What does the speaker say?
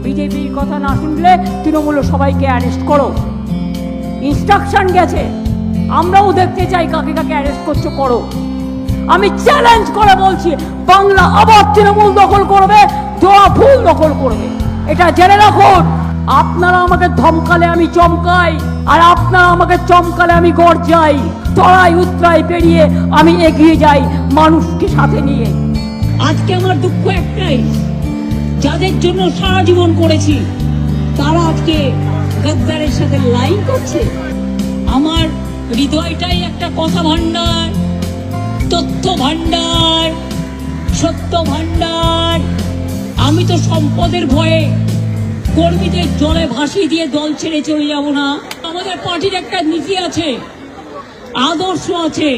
বিজেপির কথা না শুনলে তৃণমূল সবাইকে অ্যারেস্ট করো, ইনস্ট্রাকশন গেছে। আমরাও দেখতে চাই কাকে কাকে অ্যারেস্ট করছো, করো। আমি চ্যালেঞ্জ করে বলছি, বাংলা আবার তৃণমূল দখল করবে, জোয়া ফুল দখল করবে, এটা জেনে রাখুন। আপনারা আমাকে ধমকালে আমি চমকাই, আর আপনারা আমাকে চমকালে আমি গর্জাই। চড়াই উতরাই পেরিয়ে আমি এগিয়ে যাই মানুষকে সাথে নিয়ে। আজকে আমার দুঃখ একটাই, যাদের জন্য সারা জীবন করেছি তারা আজকে গদ্দারের সাথে লাইন করছে। আমার হৃদয়টাই একটা কথা ভান্ডার, তথ্য ভান্ডার, সত্য ভান্ডার। আমি তো সম্পদের ভয়ে কর্মীদের জলে ভাসিয়ে দিয়ে দল ছেড়ে চলে যাব না। আমাদের পার্টির একটা নীতি আছে, আদর্শ আছে।